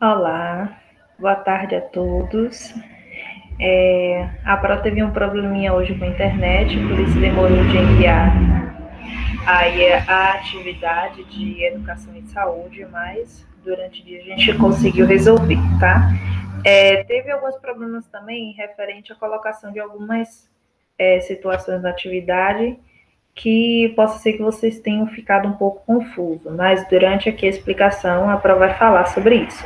Olá, boa tarde a todos. A Pro teve um probleminha hoje com a internet, por isso demorou de enviar aí a atividade de educação e saúde, mas durante o dia a gente conseguiu resolver, tá? Teve alguns problemas também referente à colocação de algumas situações da atividade que possa ser que vocês tenham ficado um pouco confuso, mas durante aqui a explicação a Pro vai falar sobre isso.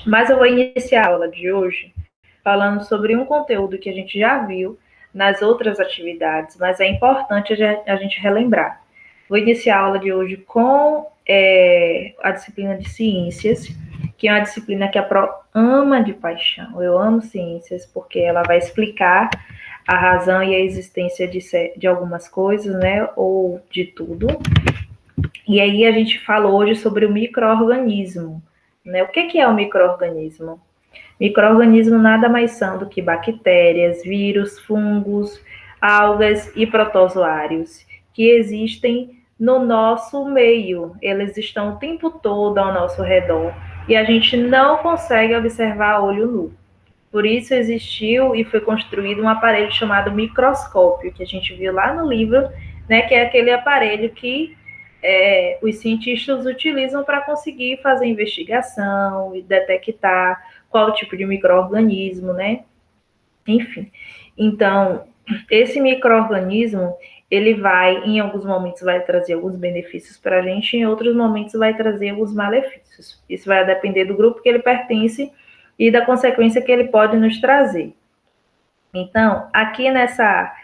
Mas eu vou iniciar a aula de hoje falando sobre um conteúdo que a gente já viu nas outras atividades, mas é importante a gente relembrar. Vou iniciar a aula de hoje com a disciplina de ciências, que é uma disciplina que a Pro ama de paixão. Eu amo ciências porque ela vai explicar a razão e a existência de algumas coisas, né, ou de tudo. E aí a gente falou hoje sobre o micro-organismo, né? O que é o micro-organismo? Micro-organismo nada mais são do que bactérias, vírus, fungos, algas e protozoários que existem no nosso meio. Eles estão o tempo todo ao nosso redor e a gente não consegue observar a olho nu. Por isso existiu e foi construído um aparelho chamado microscópio, que a gente viu lá no livro, né, que é aquele aparelho que os cientistas utilizam para conseguir fazer investigação e detectar qual tipo de micro-organismo, né? Enfim. Então, esse micro-organismo, ele vai, em alguns momentos, vai trazer alguns benefícios para a gente, em outros momentos vai trazer alguns malefícios. Isso vai depender do grupo que ele pertence e da consequência que ele pode nos trazer. Então, aqui nessa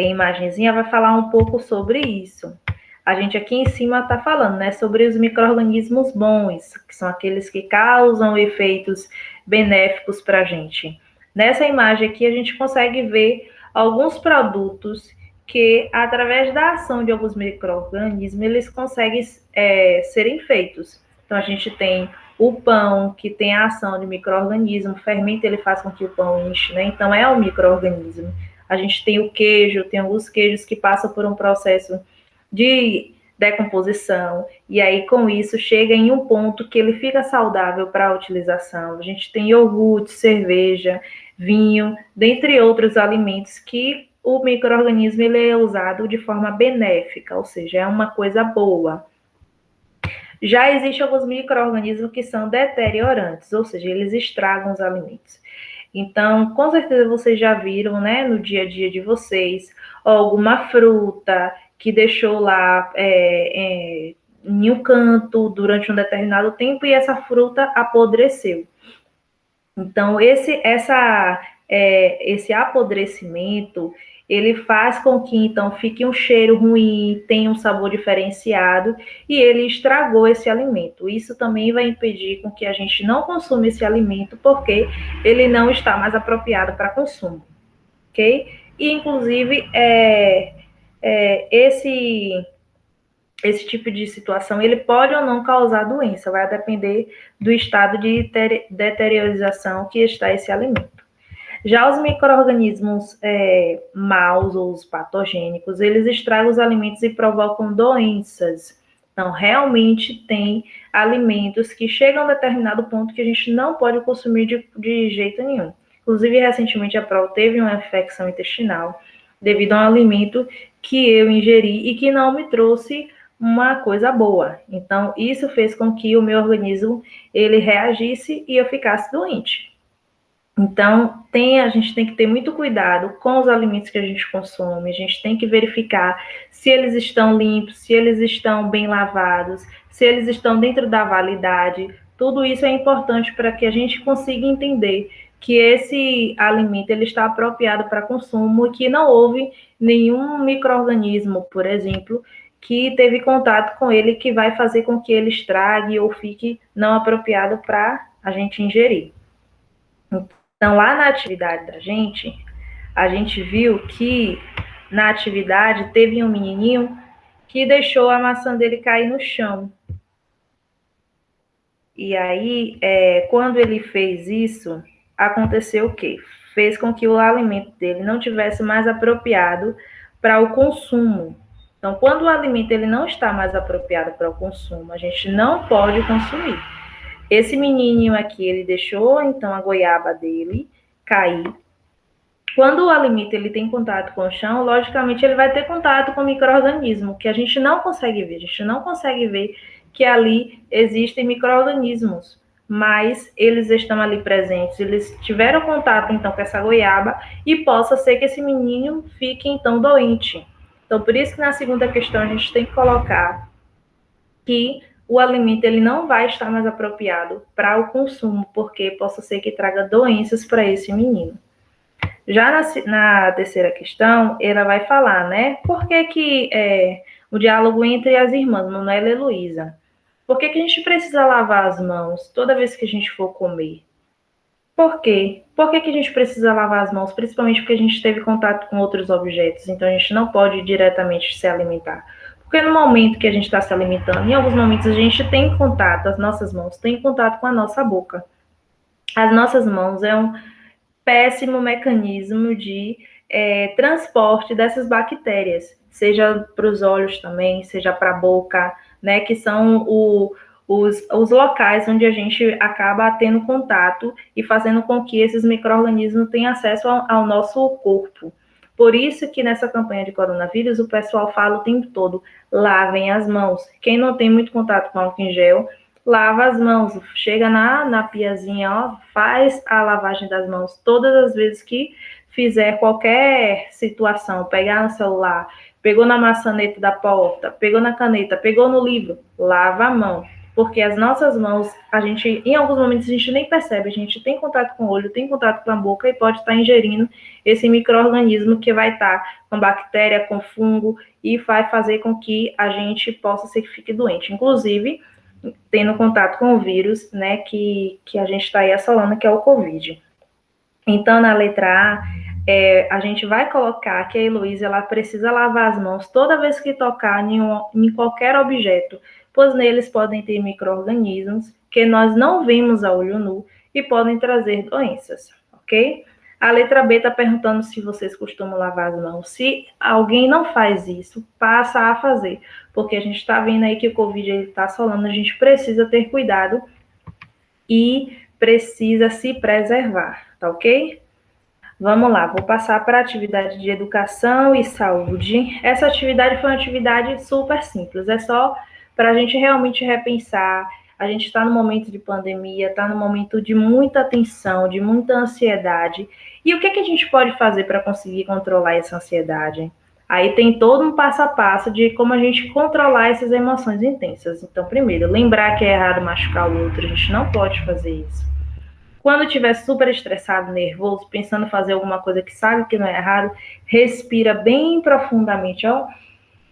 imagenzinha vai falar um pouco sobre isso. A gente aqui em cima está falando, né, sobre os micro-organismos bons, que são aqueles que causam efeitos benéficos para a gente. Nessa imagem aqui a gente consegue ver alguns produtos que, através da ação de alguns micro-organismos, eles conseguem serem feitos. Então, a gente tem o pão, que tem a ação de micro-organismo, o fermento ele faz com que o pão enche, né? Então, é um micro-organismo. A gente tem o queijo, tem alguns queijos que passam por um processo de decomposição, e aí com isso chega em um ponto que ele fica saudável para a utilização. A gente tem iogurte, cerveja, vinho, dentre outros alimentos que o micro-organismo ele é usado de forma benéfica, ou seja, é uma coisa boa. Já existem alguns micro-organismos que são deteriorantes, ou seja, eles estragam os alimentos. Então, com certeza vocês já viram, né, no dia a dia de vocês, alguma fruta que deixou lá em um canto durante um determinado tempo e essa fruta apodreceu. Então, esse apodrecimento, ele faz com que, então, fique um cheiro ruim, tenha um sabor diferenciado, e ele estragou esse alimento. Isso também vai impedir com que a gente não consuma esse alimento, porque ele não está mais apropriado para consumo, ok? E, inclusive, esse tipo de situação, ele pode ou não causar doença, vai depender do estado de deteriorização que está esse alimento. Já os micro-organismos maus ou os patogênicos, eles estragam os alimentos e provocam doenças. Então, realmente tem alimentos que chegam a determinado ponto que a gente não pode consumir de jeito nenhum. Inclusive, recentemente a Pro teve uma infecção intestinal devido a um alimento que eu ingeri e que não me trouxe uma coisa boa. Então, isso fez com que o meu organismo ele reagisse e eu ficasse doente. Então, a gente tem que ter muito cuidado com os alimentos que a gente consome, a gente tem que verificar se eles estão limpos, se eles estão bem lavados, se eles estão dentro da validade. Tudo isso é importante para que a gente consiga entender que esse alimento ele está apropriado para consumo e que não houve nenhum micro-organismo, por exemplo, que teve contato com ele que vai fazer com que ele estrague ou fique não apropriado para a gente ingerir. Então, lá na atividade da gente, a gente viu que na atividade teve um menininho que deixou a maçã dele cair no chão. E aí, quando ele fez isso, aconteceu o quê? Fez com que o alimento dele não tivesse mais apropriado para o consumo. Então, quando o alimento ele não está mais apropriado para o consumo, a gente não pode consumir. Esse menininho aqui, ele deixou, então, a goiaba dele cair. Quando o alimento ele tem contato com o chão, logicamente ele vai ter contato com o micro-organismo, que a gente não consegue ver. A gente não consegue ver que ali existem micro-organismos, mas eles estão ali presentes. Eles tiveram contato, então, com essa goiaba e possa ser que esse menino fique, então, doente. Então, por isso que na segunda questão a gente tem que colocar que o alimento ele não vai estar mais apropriado para o consumo, porque possa ser que traga doenças para esse menino. Já na terceira questão, ela vai falar, né? Por que o diálogo entre as irmãs, Manuela e Heloísa? Por que a gente precisa lavar as mãos toda vez que a gente for comer? Por quê? Por que a gente precisa lavar as mãos? Principalmente porque a gente teve contato com outros objetos, então a gente não pode diretamente se alimentar. Porque no momento que a gente está se alimentando, em alguns momentos a gente tem contato, as nossas mãos têm contato com a nossa boca. As nossas mãos é um péssimo mecanismo de transporte dessas bactérias, seja para os olhos também, seja para a boca, né, que são os locais onde a gente acaba tendo contato e fazendo com que esses micro-organismos tenham acesso ao nosso corpo. Por isso que nessa campanha de coronavírus o pessoal fala o tempo todo, lavem as mãos. Quem não tem muito contato com álcool em gel, lava as mãos, chega na piazinha, ó, faz a lavagem das mãos todas as vezes que fizer qualquer situação, pegar no celular, pegou na maçaneta da porta, pegou na caneta, pegou no livro, lava a mão. Porque as nossas mãos, a gente, em alguns momentos, a gente nem percebe, a gente tem contato com o olho, tem contato com a boca e pode estar ingerindo esse micro-organismo que vai estar com bactéria, com fungo e vai fazer com que a gente possa ser que fique doente. Inclusive, tendo contato com o vírus, né, que a gente está aí assolando, que é o Covid. Então, na letra A, a gente vai colocar que a Heloísa ela precisa lavar as mãos toda vez que tocar em qualquer objeto, pois neles podem ter micro-organismos que nós não vemos a olho nu e podem trazer doenças, ok? A letra B está perguntando se vocês costumam lavar as mãos. Se alguém não faz isso, passa a fazer, porque a gente está vendo aí que o Covid está assolando, a gente precisa ter cuidado e precisa se preservar, tá ok? Vamos lá, vou passar para a atividade de educação e saúde. Essa atividade foi uma atividade super simples, é só para a gente realmente repensar. A gente está no momento de pandemia, está no momento de muita tensão, de muita ansiedade. E o que a gente pode fazer para conseguir controlar essa ansiedade? Aí tem todo um passo a passo de como a gente controlar essas emoções intensas. Então, primeiro, lembrar que é errado machucar o outro, a gente não pode fazer isso. Quando estiver super estressado, nervoso, pensando em fazer alguma coisa que sabe que não é errado, respira bem profundamente, ó.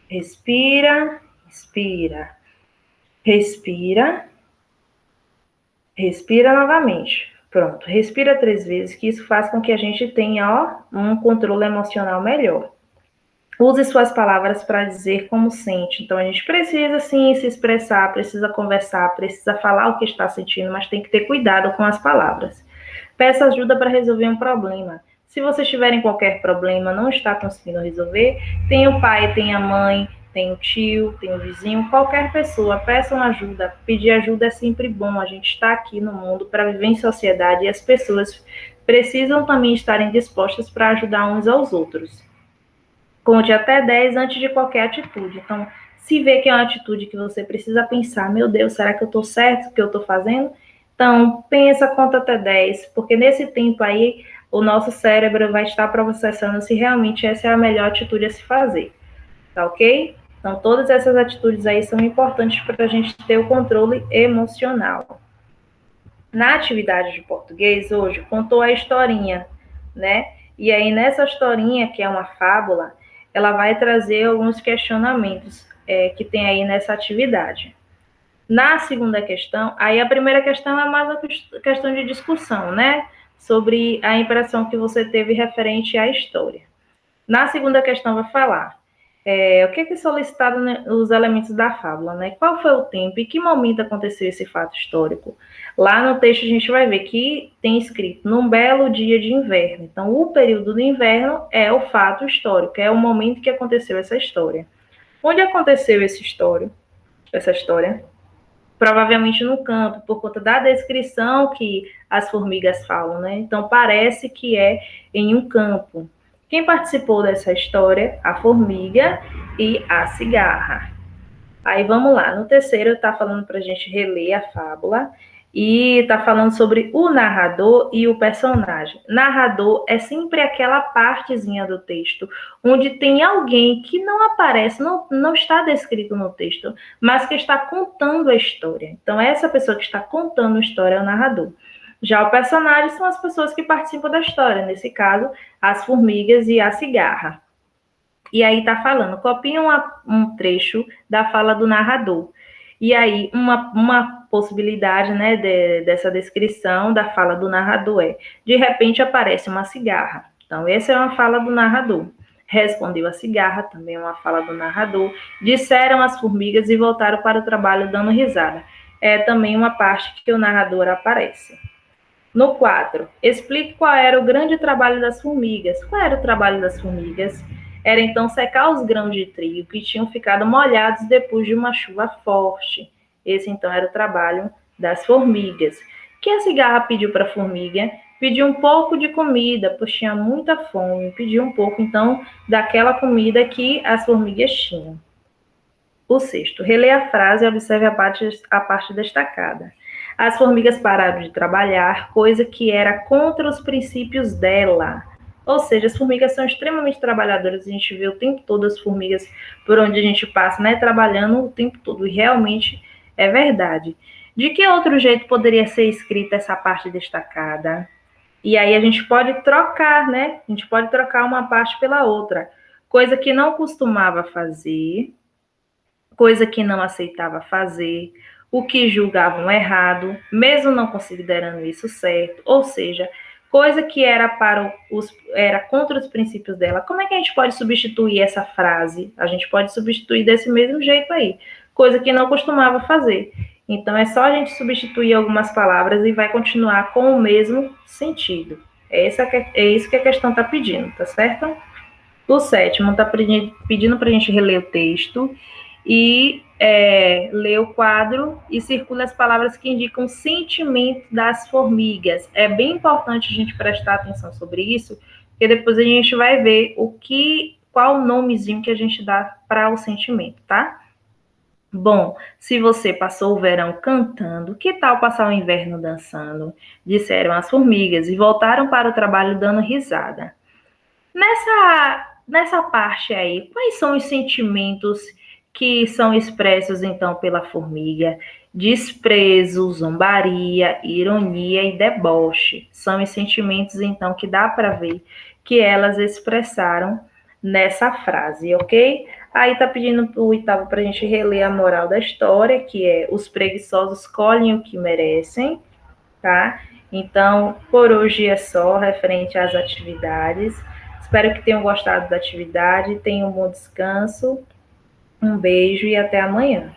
Respira, respira. Respira. Respira novamente. Pronto. Respira 3 vezes, que isso faz com que a gente tenha, ó, um controle emocional melhor. Use suas palavras para dizer como sente. Então, a gente precisa, sim, se expressar, precisa conversar, precisa falar o que está sentindo, mas tem que ter cuidado com as palavras. Peça ajuda para resolver um problema. Se vocês tiverem qualquer problema, não está conseguindo resolver, tem o pai, tem a mãe, tem o tio, tem o vizinho, qualquer pessoa, peçam ajuda. Pedir ajuda é sempre bom. A gente está aqui no mundo para viver em sociedade e as pessoas precisam também estarem dispostas para ajudar uns aos outros. Conte até 10 antes de qualquer atitude. Então, se vê que é uma atitude que você precisa pensar, meu Deus, será que eu estou certo o que eu estou fazendo? Então, pensa, conta até 10, porque nesse tempo aí, o nosso cérebro vai estar processando se realmente essa é a melhor atitude a se fazer. Tá ok? Então, todas essas atitudes aí são importantes para a gente ter o controle emocional. Na atividade de português, hoje, contou a historinha, né? E aí, nessa historinha, que é uma fábula, ela vai trazer alguns questionamentos que tem aí nessa atividade. Na segunda questão, aí a primeira questão é mais uma questão de discussão, né? Sobre a impressão que você teve referente à história. Na segunda questão vai falar o que é solicitado os elementos da fábula, né? Qual foi o tempo e que momento aconteceu esse fato histórico? Lá no texto a gente vai ver que tem escrito num belo dia de inverno. Então, o período do inverno é o fato histórico, é o momento que aconteceu essa história. Onde aconteceu essa história? provavelmente no campo, por conta da descrição que as formigas falam, né? Então parece que é em um campo. Quem participou dessa história? A formiga e a cigarra. Aí vamos lá, no terceiro está falando para a gente reler a fábula e está falando sobre o narrador e o personagem. Narrador é sempre aquela partezinha do texto onde tem alguém que não aparece, não está descrito no texto, mas que está contando a história. Então, essa pessoa que está contando a história é o narrador. Já o personagem são as pessoas que participam da história, nesse caso, as formigas e a cigarra. E aí está falando, copia um trecho da fala do narrador. E aí, uma possibilidade, né, dessa descrição da fala do narrador é: de repente aparece uma cigarra. Então, essa é uma fala do narrador. Respondeu a cigarra, também é uma fala do narrador. Disseram as formigas e voltaram para o trabalho dando risada. É também uma parte que o narrador aparece. No 4, explique qual era o grande trabalho das formigas. Qual era o trabalho das formigas? Era então secar os grãos de trigo que tinham ficado molhados depois de uma chuva forte. Esse então era o trabalho das formigas. O que a cigarra pediu para a formiga? Pediu um pouco de comida, pois tinha muita fome. Pediu um pouco então daquela comida que as formigas tinham. O sexto, releia a frase e observe a parte destacada. As formigas pararam de trabalhar, coisa que era contra os princípios dela. Ou seja, as formigas são extremamente trabalhadoras. A gente vê o tempo todo as formigas por onde a gente passa, né, trabalhando o tempo todo. E realmente é verdade. De que outro jeito poderia ser escrita essa parte destacada? E aí a gente pode trocar, né? A gente pode trocar uma parte pela outra. Coisa que não costumava fazer, coisa que não aceitava fazer, o que julgavam errado, mesmo não considerando isso certo, ou seja, coisa que era contra os princípios dela. Como é que a gente pode substituir essa frase? A gente pode substituir desse mesmo jeito aí, coisa que não costumava fazer. Então é só a gente substituir algumas palavras e vai continuar com o mesmo sentido. É isso que a questão está pedindo, tá certo? O sétimo está pedindo para a gente reler o texto e ler o quadro e circula as palavras que indicam o sentimento das formigas. É bem importante a gente prestar atenção sobre isso, porque depois a gente vai ver qual o nomezinho que a gente dá para o sentimento, tá? Bom, se você passou o verão cantando, que tal passar o inverno dançando? Disseram as formigas e voltaram para o trabalho dando risada. Nessa parte aí, quais são os sentimentos que são expressos então pela formiga? Desprezo, zombaria, ironia e deboche. São os sentimentos então que dá para ver que elas expressaram nessa frase, ok? Aí tá pedindo o oitavo para a gente reler a moral da história, que é: os preguiçosos colhem o que merecem, tá? Então, por hoje é só, referente às atividades. Espero que tenham gostado da atividade, tenham um bom descanso, um beijo e até amanhã.